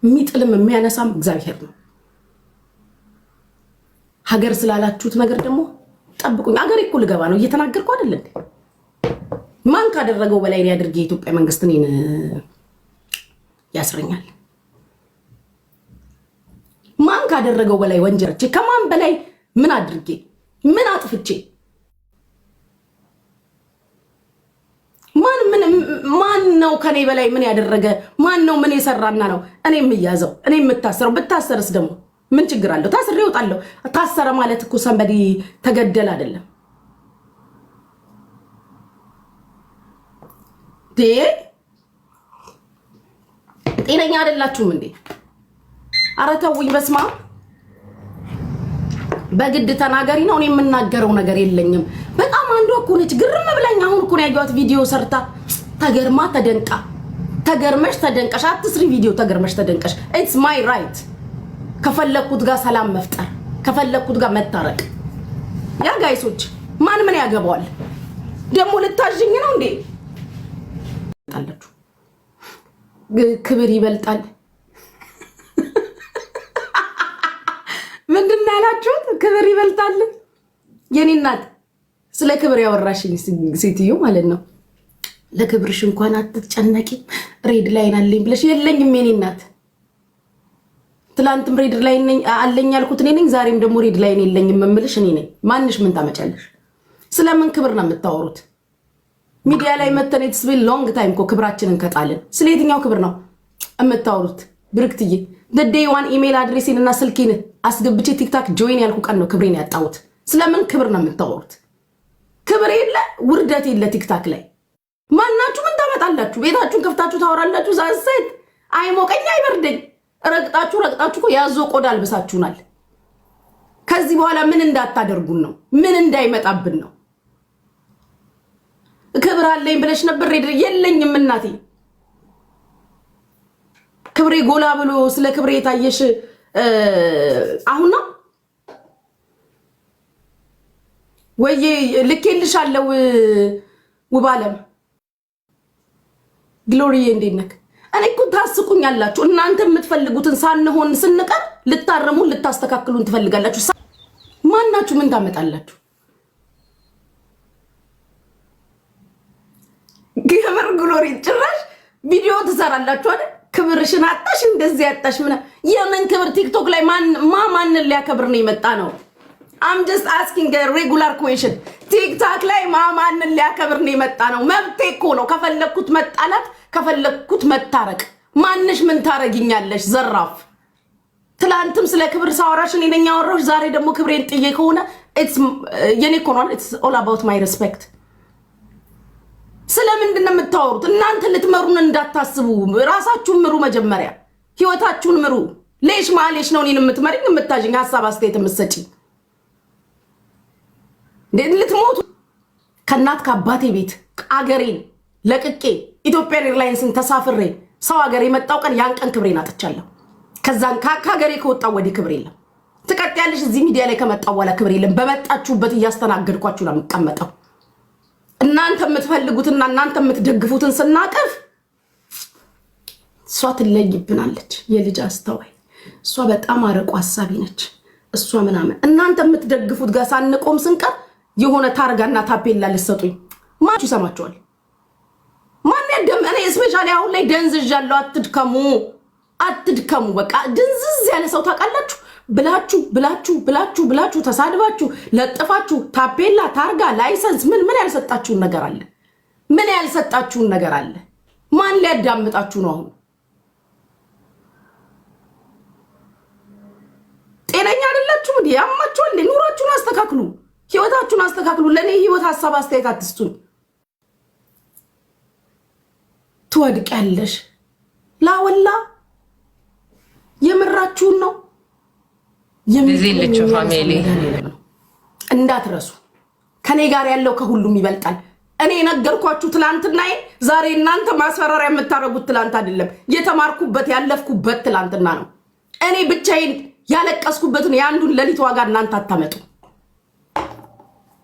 የሚጥልም የሚያነሳም እግዚአብሔር ነው። ሀገር ስላላችሁት ነገር ደግሞ ጠብቁኝ። ሀገር እኮ ልገባ ነው እየተናገርኩ አይደል እንዴ? ማን ካደረገው በላይ ያድርግ የኢትዮጵያ መንግስት እኔን ያስረኛል? ማን ካደረገው በላይ ወንጀልቼ ከማን በላይ ምን አድርጌ ምን አጥፍቼ ማን ነው ከኔ በላይ ምን ያደረገ? ማን ነው ምን የሰራና ነው እኔ የምያዘው እኔ የምታሰረው? ብታሰርስ ደግሞ ምን ችግር አለው? ታስሬ እወጣለሁ። ታሰረ ማለት እኮ ሰንበዲ ተገደለ አይደለም። ጤነኛ አይደላችሁም እንዴ? ኧረ ተውኝ። በስማ በግድ ተናገሪ ነው። እኔ የምናገረው ነገር የለኝም። በጣም አንዷ እኮ ነች ግርም ብላኝ። አሁን እኮ ነው ያየኋት ቪዲዮ ሰርታ ተገርማ ተደንቃ። ተገርመሽ ተደንቀሽ አትስሪ ቪዲዮ። ተገርመሽ ተደንቀሽ ኢትስ ማይ ራይት። ከፈለኩት ጋር ሰላም መፍጠር ከፈለኩት ጋር መታረቅ። ያ ጋይሶች ማን ምን ያገባዋል ደግሞ? ልታዥኝ ነው እንዴ? ታለቹ ክብር ይበልጣል። ምንድን ነው ያላችሁት? ክብር ይበልጣል። የኔ እናት ስለ ክብር ያወራሽኝ ሴትዮ ማለት ነው። ለክብርሽ እንኳን አትጨነቂ። ሬድ ላይን አለኝ ብለሽ የለኝም የኔ እናት። ትላንትም ሬድ ላይን አለኝ ያልኩት እኔ ነኝ። ዛሬም ደግሞ ሬድ ላይን የለኝም የምልሽ እኔ ነኝ። ማንሽ ምን ታመጫለሽ? ስለምን ክብር ነው የምታወሩት? ሚዲያ ላይ መተን ኢትስ ቢን ሎንግ ታይም እኮ ክብራችንን ከጣልን። ስለ የትኛው ክብር ነው የምታወሩት? ብርክትዬ ደዴይ ዋን ኢሜል አድሬሴን እና ስልኬን አስገብቼ ቲክታክ ጆይን ያልኩ ቀን ነው ክብሬን ያጣሁት። ስለምን ክብር ነው የምታወሩት? ክብር የለ ውርደት የለ ቲክታክ ላይ። ማናችሁ ምን ታመጣላችሁ? ቤታችሁን ከፍታችሁ ታወራላችሁ። ዛሰት አይሞቀኝ አይበርደኝ። ረግጣችሁ እኮ ያዞ ቆዳ አልብሳችሁናል። ከዚህ በኋላ ምን እንዳታደርጉን ነው? ምን እንዳይመጣብን ነው? ክብር አለኝ ብለሽ ነበር። የለኝም እናቴ። ክብሬ ጎላ ብሎ ስለ ክብሬ የታየሽ አሁን ነው ወይ? ልኬልሻለሁ ውባለም ግሎሪዬ እንዴት ነህ? እኔ እኮ ታስቁኛላችሁ። እናንተ የምትፈልጉትን ሳንሆን ስንቀር ልታረሙን ልታስተካክሉን ትፈልጋላችሁ። ማናችሁ ምን ታመጣላችሁ? ግብር ግሎሪ ጭራሽ ቪዲዮ ትሰራላችሁ አይደል? ክብርሽን አጣሽ እንደዚህ ያጣሽ ምን የምን ክብር? ቲክቶክ ላይ ማንን ሊያከብር ነው የመጣ ነው? I'm just asking a regular question. ቲክታክ ላይ ማንን ሊያከብር ነው የመጣ ነው? መብቴ እኮ ነው። ከፈለኩት መጣላት ከፈለኩት መታረቅ። ማንሽ ምን ታረጊኛለሽ? ዘራፍ። ትላንትም ስለ ክብር ሳወራሽ እኔ ነኝ ያወራሁሽ። ዛሬ ደግሞ ክብሬን ጥዬ ከሆነ it's የኔ እኮ ነው። It's all about my respect. ስለምንድን ነው የምታወሩት? እናንተ ልትመሩን እንዳታስቡ። ራሳችሁን ምሩ። መጀመሪያ ህይወታችሁን ምሩ። ሌሽ ማሌሽ ነው እኔን የምትመሪኝ የምታጅኝ ሐሳብ አስተያየት የምትሰጪኝ? ልትሞቱ ከእናት ከአባቴ ቤት አገሬን ለቅቄ ኢትዮጵያን ኤርላይንስን ተሳፍሬ ሰው ሀገር የመጣው ቀን ያን ቀን ክብሬን አጥቻለሁ። ከዛን ከሀገሬ ከወጣው ወዲህ ክብር የለም። ትቀጥያለሽ። እዚህ ሚዲያ ላይ ከመጣው በኋላ ክብር የለም። በመጣችሁበት እያስተናገድኳችሁ ነው የምቀመጠው። እናንተ የምትፈልጉትና እናንተ የምትደግፉትን ስናቀፍ እሷ ትለይብናለች። የልጅ አስተዋይ እሷ በጣም አርቆ ሐሳቢ ነች። እሷ ምናምን እናንተ የምትደግፉት ጋር ሳንቆም ስንቀር የሆነ ታርጋና ታፔላ ልትሰጡኝ ማቹ ይሰማችኋል? ማን ያደም? እኔ ስፔሻሊ አሁን ላይ ደንዝዣለሁ። አትድከሙ። በቃ ድንዝዝ ያለ ሰው ታውቃላችሁ። ብላችሁ ተሳድባችሁ ለጥፋችሁ ታፔላ ታርጋ ላይሰንስ ምን ያልሰጣችሁን ነገር አለ? ምን ያልሰጣችሁን ነገር አለ? ማን ሊያዳምጣችሁ ነው? አሁን ጤነኛ አይደላችሁ እንዴ? ያማችኋል። ኑሯችሁን አስተካክሉ፣ ህይወታችሁን አስተካክሉ። ለኔ ህይወት ሐሳብ አስተያየት አትስጡኝ። ትወድቂያለሽ። ላወላ የምራችሁን ነው የምትልችሁ ፋሚሊ እንዳትረሱ። ከኔ ጋር ያለው ከሁሉም ይበልጣል። እኔ ነገርኳችሁ ትላንትና። ዛሬ እናንተ ማስፈራሪያ የምታረጉት ትላንት አይደለም። የተማርኩበት ያለፍኩበት ትላንትና ነው። እኔ ብቻዬን ያለቀስኩበትን የአንዱን ሌሊት ዋጋ እናንተ አታመጡ።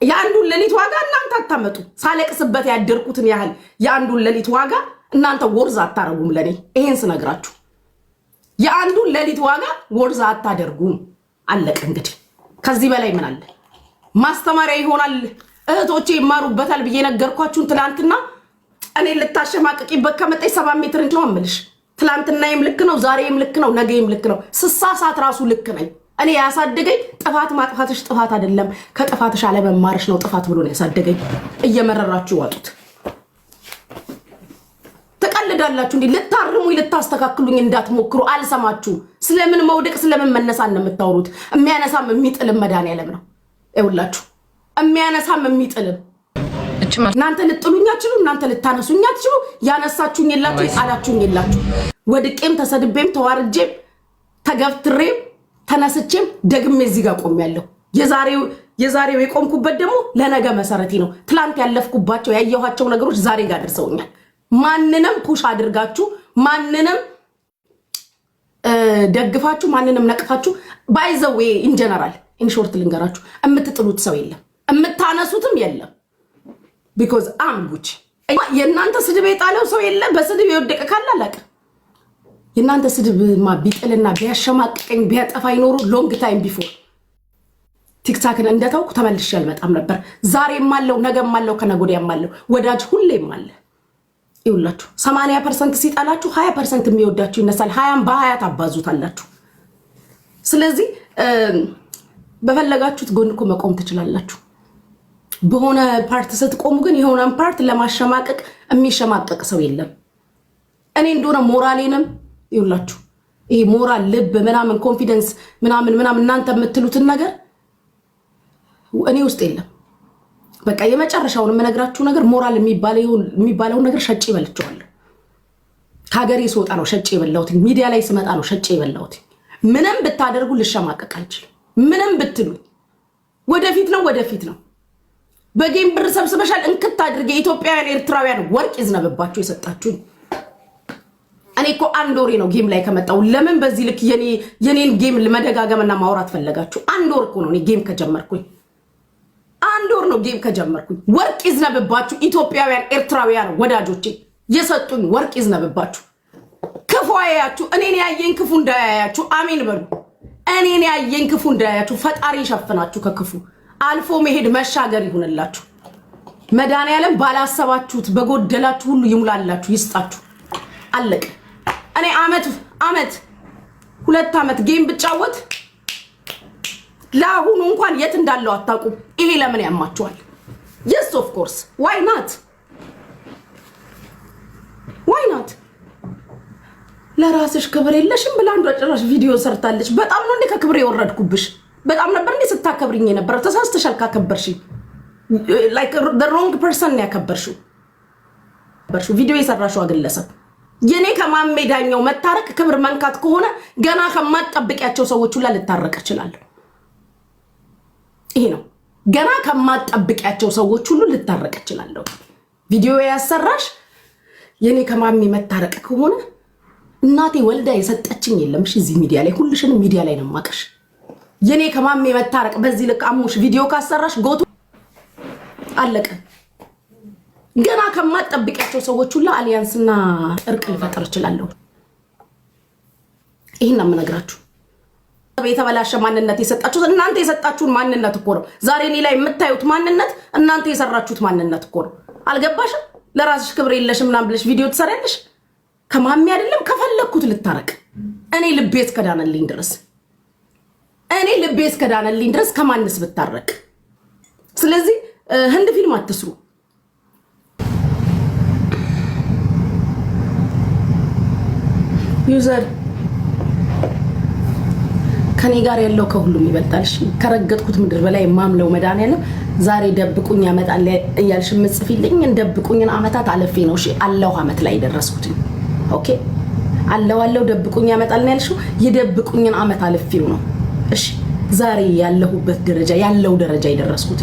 የአንዱን ሌሊት ዋጋ እናንተ አታመጡ። ሳለቅስበት ያደርኩትን ያህል የአንዱን ሌሊት ዋጋ እናንተ ወርዝ አታረጉም ለኔ። ይሄን ስነግራችሁ የአንዱ ሌሊት ዋጋ ወርዛ አታደርጉም። አለቀ። እንግዲህ ከዚህ በላይ ምን አለ? ማስተማሪያ ይሆናል እህቶቼ ይማሩበታል ብዬ ነገርኳችሁን ትላንትና። እኔ ልታሸማቀቂበት ከመጣይ 7 ሜትር እንጂ ነው አምልሽ። ትላንትናዬም ልክ ነው፣ ዛሬም ልክ ነው፣ ነገም ልክ ነው። ስሳሳት ራሱ ልክ ነኝ። እኔ ያሳደገኝ ጥፋት ማጥፋትሽ ጥፋት አይደለም፣ ከጥፋትሽ አለመማርሽ ነው ጥፋት ብሎ ነው ያሳደገኝ። እየመረራችሁ ዋጡት። ተቀልዳላችሁ እንዴ? ልታርሙኝ ልታስተካክሉኝ እንዳትሞክሩ። አልሰማችሁም። ስለምን መውደቅ ስለምን መነሳት ነው የምታወሩት? የሚያነሳም የሚጥልም መድኃኒዓለም ነው። ይኸውላችሁ የሚያነሳም የሚጥልም እናንተ ልጥሉኝ አትችሉ፣ እናንተ ልታነሱኝ አትችሉ። ያነሳችሁኝ የላችሁ፣ የጣላችሁኝ የላችሁ። ወድቄም ተሰድቤም ተዋርጄም ተገፍትሬም ተነስቼም ደግሜ እዚህ ጋር ቆሜያለሁ። የዛሬው የቆምኩበት ደግሞ ለነገ መሰረቴ ነው። ትላንት ያለፍኩባቸው ያየኋቸው ነገሮች ዛሬ ጋር ደርሰውኛል። ማንንም ፑሽ አድርጋችሁ ማንንም ደግፋችሁ ማንንም ነቅፋችሁ ባይዘው ኢንጀነራል ኢንሾርት ልንገራችሁ የምትጥሉት ሰው የለም፣ የምታነሱትም የለም። ቢኮዝ አምጉች የእናንተ ስድብ የጣለው ሰው የለም። በስድብ የወደቀ ካለ አላቀ የእናንተ ስድብ ቢጥልና ቢያሸማቅቀኝ ቢያጠፋ ይኖሩ ሎንግ ታይም ቢፎር ቲክታክን እንደታውኩ ተመልሼ አልመጣም ነበር። ዛሬም አለው፣ ነገም አለው፣ ከነገ ወዲያም አለው። ወዳጅ ሁሌም አለ። ይውላችሁ 80% ሲጣላችሁ 20% የሚወዳችሁ ይነሳል። 20 በ20 ታባዙታላችሁ። ስለዚህ በፈለጋችሁት ጎን እኮ መቆም ትችላላችሁ። በሆነ ፓርት ስትቆሙ ግን የሆነን ፓርት ለማሸማቀቅ የሚሸማቀቅ ሰው የለም። እኔ እንደሆነ ሞራሌንም ይውላችሁ ይሄ ሞራል ልብ ምናምን ኮንፊደንስ ምናምን እናንተ የምትሉትን ነገር እኔ ውስጥ የለም። በቃ የመጨረሻውን የምነግራችሁ ነገር ሞራል የሚባለው ነገር ሸጬ በልቼዋለሁ። ከሀገሬ ስወጣ ነው ሸጬ የበላሁት። ሚዲያ ላይ ስመጣ ነው ሸጬ የበላሁት። ምንም ብታደርጉ ልሸማቀቅ አልችልም። ምንም ብትሉ ወደፊት ነው። በጌም ብር ሰብስበሻል እንክት አድርጌ ኢትዮጵያውያን ኤርትራውያን ወርቅ ይዝነብባችሁ የሰጣችሁኝ። እኔ እኮ አንድ ወሬ ነው ጌም ላይ ከመጣው። ለምን በዚህ ልክ የኔን ጌም ለመደጋገምና ማውራት ፈለጋችሁ? አንድ ወር እኮ ነው እኔ ጌም ከጀመርኩኝ። አንድ ወር ነው ጌም ከጀመርኩኝ። ወርቅ ይዝነብባችሁ ኢትዮጵያውያን ኤርትራውያን ወዳጆቼ የሰጡኝ ወርቅ ይዝነብባችሁ። ክፉ አያያችሁ። እኔን ያየኝ ክፉ እንዳያያችሁ አሜን በሉ። እኔን ያየኝ ክፉ እንዳያያችሁ ፈጣሪ ይሸፍናችሁ ከክፉ አልፎ መሄድ መሻገር ይሁንላችሁ። መድኃኒዓለም ባላሰባችሁት በጎደላችሁ ሁሉ ይሙላላችሁ ይስጣችሁ። አለቀ። እኔ አመት 2 ዓመት ጌም ብጫወት ለአሁኑ እንኳን የት እንዳለው አታውቁም። ይሄ ለምን ያማችኋል? yes of course why not ለራስሽ ክብር የለሽም ብላ አንዷ ጭራሽ ቪዲዮ ሰርታለች። በጣም ነው እንዴ ከክብር የወረድኩብሽ? በጣም ነበር እንዴ ስታከብሪኝ የነበረው? ተሳስተሻል ካከበርሽ like the wrong person ያከበርሽው ቪዲዮ የሰራሽው ግለሰብ። የኔ ከማሜ ዳኛው መታረቅ ክብር መንካት ከሆነ ገና ከማጠብቂያቸው ሰዎች ሁላ ልታረቅ እችላለሁ። ይሄ ነው ገና ከማጠብቂያቸው ሰዎች ሁሉ ልታረቅ እችላለሁ። ቪዲዮ ያሰራሽ የኔ ከማሜ መታረቅ ከሆነ እናቴ ወልዳ የሰጠችኝ የለም። እሺ እዚህ ሚዲያ ላይ ሁልሽንም ሚዲያ ላይ ነው ማቀሽ። የኔ ከማሜ መታረቅ በዚህ ልክ አሙሽ ቪዲዮ ካሰራሽ ጎቱ አለቀ። ገና ከማጠብቂያቸው ሰዎች ሁላ አሊያንስና እርቅ ልፈጥር እችላለሁ። ይሄን ነው የምነግራችሁ። የተበላሸ ማንነት የሰጣችሁት እናንተ የሰጣችሁን ማንነት እኮ ነው። ዛሬ እኔ ላይ የምታዩት ማንነት እናንተ የሰራችሁት ማንነት እኮ ነው። አልገባሽም? ለራስሽ ክብር የለሽም ምናምን ብለሽ ቪዲዮ ትሰሪያለሽ። ከማሜ አይደለም ከፈለኩት ልታረቅ እኔ ልቤ እስከዳነልኝ ድረስ ከማንስ ብታረቅ። ስለዚህ ህንድ ፊልም አትስሩ። ዩዘር ከኔ ጋር ያለው ከሁሉም ይበልጣል። እሺ ከረገጥኩት ምድር በላይ ማምለው መድኃኒዓለም ዛሬ ደብቁኝ ያመጣል እያልሽ ምጽፊልኝ ደብቁኝን አመታት አለፌ ነው። እሺ አላህ አመት ላይ ደረስኩት። ኦኬ አላህ ደብቁኝ ያመጣል ነው ያልሽው። የደብቁኝን አመት አለፌው ነው። እሺ ዛሬ ያለሁበት ደረጃ የደረስኩት።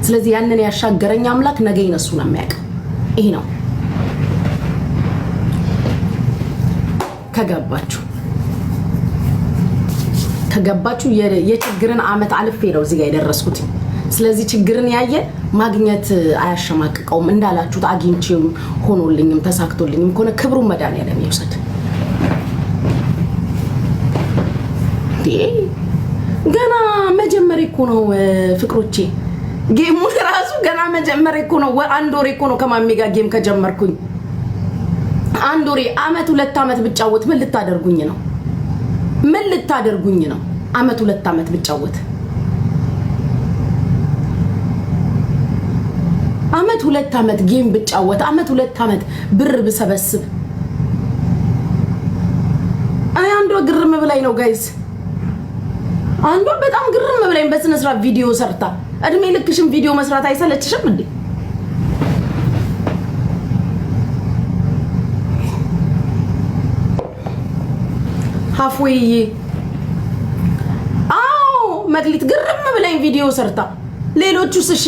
ስለዚህ ያንን ያሻገረኝ አምላክ ነገ ይነሱ ነው የሚያውቅ። ይሄ ነው ከገባችሁ የችግርን አመት አልፌ ነው እዚህ ጋር የደረስኩት። ስለዚህ ችግርን ያየ ማግኘት አያሸማቅቀውም። እንዳላችሁት አግኝቼው ሆኖልኝም ተሳክቶልኝም ከሆነ ክብሩን መድኃኒዓለም ይውሰድ። ገና መጀመሪያ እኮ ነው ፍቅሮቼ ጌሙን ራሱ ገና መጀመሪያ እኮ ነው አንድ ወር እኮ ነው ከማሚ ጋር ጌም ከጀመርኩኝ አንድ ወር አመት 2 አመት ብጫወት ምን ልታደርጉኝ ነው አመት 2 አመት ብጫወት አመት 2 አመት ጌም ብጫወት አመት 2 አመት ብር ብሰበስብ አንዷ ግርም ብላይ ነው ጋይስ አንዷ በጣም ግርም ብላይ በስነ ስርዓት ቪዲዮ ሰርታ እድሜ ልክሽም ቪዲዮ መስራት አይሰለችሽም እንዴ halfway መግሊት ግርም ብላይ ቪዲዮ ሰርታ ሌሎቹስ እሺ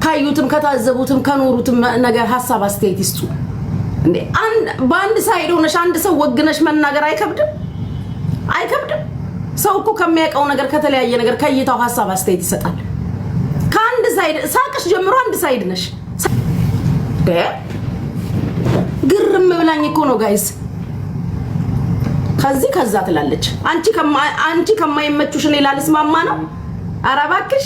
ካዩትም ከታዘቡትም ከኖሩትም ነገር ሐሳብ አስተያየት ይስጡ እንዴ በአንድ ሳይድ ሆነሽ አንድ ሰው ወግነሽ መናገር አይከብድም ሰው እኮ ከሚያውቀው ነገር ከተለያየ ነገር ከይታው ሐሳብ አስተያየት ይሰጣል ከአንድ ሳይድ ሳቅሽ ጀምሮ አንድ ሳይድ ነሽ ግርም ብላኝ እኮ ነው ጋይስ ከዛ ትላለች አንቺ ከማይመቹሽ እኔ ላልስማማ ነው ኧረ እባክሽ